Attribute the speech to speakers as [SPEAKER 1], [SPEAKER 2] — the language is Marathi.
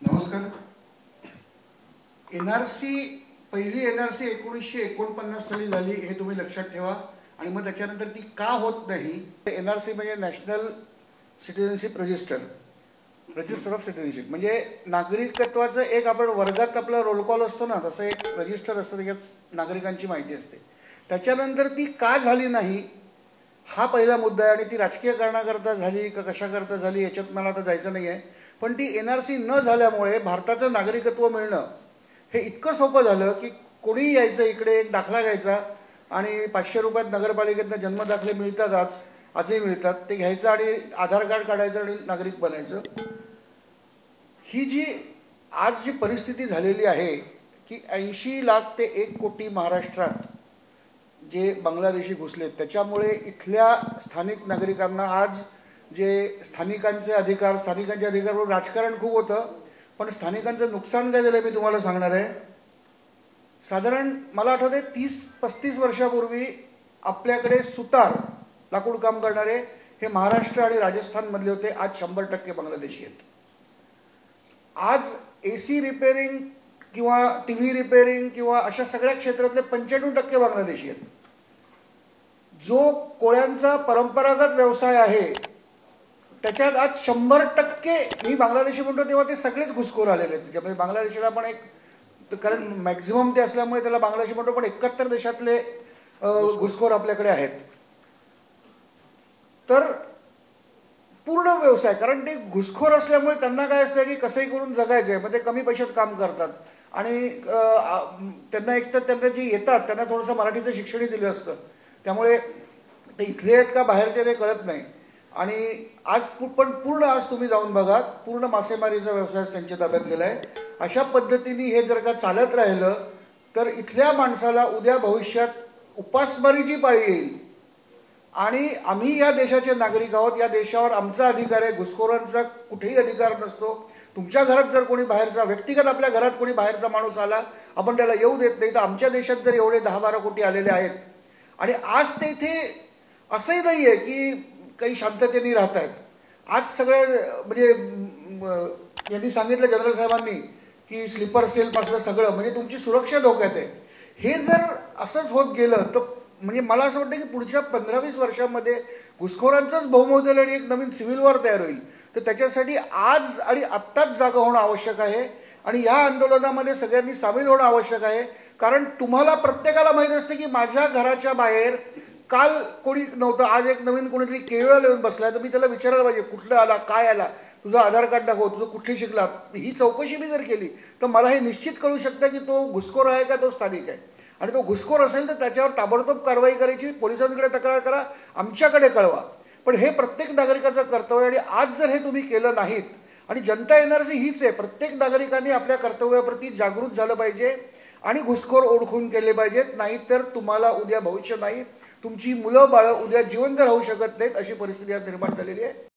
[SPEAKER 1] नमस्कार. एनआरसी पहिली एनआरसी 1949 साली झाली हे तुम्ही लक्षात ठेवा आणि मग त्याच्यानंतर ती का होत नाही. एनआरसी म्हणजे national citizenship register of citizenship म्हणजे नागरिकत्वाचं एक आपण वर्गात आपला रोल कॉल असतो ना तसं एक रजिस्टर असतं, त्याच्यात नागरिकांची माहिती असते. त्याच्यानंतर ती का झाली नाही हा पहिला मुद्दा आहे आणि ती राजकीय कारणाकरता झाली का कशाकरता झाली याच्यात मला आता जायचं नाही आहे. पण ती एनआरसी न झाल्यामुळे भारताचं नागरिकत्व मिळणं हे इतकं सोपं झालं की कोणीही यायचं, इकडे एक दाखला घ्यायचा आणि 500 रुपयात नगरपालिकेतनं जन्मदाखले मिळतात, आजही मिळतात, ते घ्यायचं आणि आधार कार्ड काढायचं आणि नागरिक बनायचं. ही जी आज जी परिस्थिती झालेली आहे की 80 लाख ते 1 कोटी महाराष्ट्रात जे बांगलादेशी घुसलेत त्याच्यामुळे इथल्या स्थानिक नागरिकांना आज जे स्थानिकांचे अधिकार म्हणून राजकारण खूप होतं, पण स्थानिकांचं नुकसान काय झालं मी तुम्हाला सांगणार आहे. साधारण मला आठवते 30-35 वर्षापूर्वी आपल्याकडे सुतार लाकूड काम करणारे हे महाराष्ट्र आणि राजस्थानमधले होते, आज 100% बांगलादेशी आहेत. आज AC रिपेअरिंग किंवा TV रिपेअरिंग किंवा अशा सगळ्या क्षेत्रातले 95% बांगलादेशी आहेत. जो कोळ्यांचा परंपरागत व्यवसाय आहे त्याच्यात आज 100% मी बांगलादेशी म्हणतो तेव्हा ते सगळेच घुसखोर आलेले आहेत. त्याच्यामध्ये बांगलादेशीला पण एक, कारण मॅक्झिमम ते असल्यामुळे त्याला बांगलादेशी म्हणतो, पण 71 देशातले घुसखोर आपल्याकडे आहेत. तर पूर्ण व्यवसाय, कारण ते घुसखोर असल्यामुळे त्यांना काय असतं की कसंही करून जगायचं आहे, मग ते कमी पैशात काम करतात आणि त्यांना एकतर त्यांना जे येतात त्यांना थोडंसं मराठीचं शिक्षणही दिलं असतं, त्यामुळे ते इथले आहेत का बाहेरचे ते कळत नाही. आणि आज पण पूर्ण आज तुम्ही जाऊन बघा, पूर्ण मासेमारीचा व्यवसाय त्यांच्या ताब्यात गेला आहे. अशा पद्धतीने हे जर का चालत राहिलं तर इथल्या माणसाला उद्या भविष्यात उपासमारीची पाळी येईल. आणि आम्ही या देशाचे नागरिक आहोत, या देशावर आमचा अधिकार आहे, घुसखोरांचा कुठेही अधिकार नसतो. तुमच्या घरात जर कोणी बाहेरचा, व्यक्तिगत आपल्या घरात कोणी बाहेरचा माणूस आला आपण त्याला येऊ देत नाही. तर आमच्या देशात जर एवढे 10-12 कोटी आलेले आहेत आणि आज ते इथे असंही नाही आहे की काही शांततेने राहत आहेत. आज सगळे म्हणजे यांनी सांगितलं जनरल साहेबांनी की स्लीपर सेलपासलं सगळं म्हणजे तुमची सुरक्षा धोक्यात आहे. हे जर असंच होत गेलं तर म्हणजे मला असं वाटतं की पुढच्या 15-20 वर्षांमध्ये घुसखोरांचंच बहुमोल आणि एक नवीन सिव्हिल वॉर तयार होईल. तर त्याच्यासाठी आज आणि आत्ताच जागा होणं आवश्यक आहे आणि ह्या आंदोलनामध्ये सगळ्यांनी सामील होणं आवश्यक आहे. कारण तुम्हाला प्रत्येकाला माहीत असते की माझ्या घराच्या बाहेर काल कोणी नव्हतं, आज एक नवीन कोणीतरी केळं लिहून बसलाय, तर मी त्याला विचारायला पाहिजे कुठलं आला, काय आला, तुझं आधार कार्ड दाखव, तुझं कुठली शिकला. ही चौकशी मी जर केली तर मला हे निश्चित कळू शकतं की तो घुसखोर आहे का तो स्थानिक आहे. आणि तो घुसखोर असेल तर त्याच्यावर ताबडतोब कारवाई करायची, पोलिसांकडे तक्रार करा, आमच्याकडे कळवा. पण हे प्रत्येक नागरिकाचं कर्तव्य आणि आज जर हे तुम्ही केलं नाहीत आणि जनता एनआरसी हीच आहे, प्रत्येक नागरिकांनी आपल्या कर्तव्याप्रती जागृत झालं पाहिजे आणि घुसखोर ओळखून केले पाहिजेत. नाहीतर तुम्हाला उद्या भविष्य नाही, तुमची मुलं बाळं उद्या जिवंत राहू शकत नाहीत, अशी परिस्थिती आज निर्माण झालेली आहे.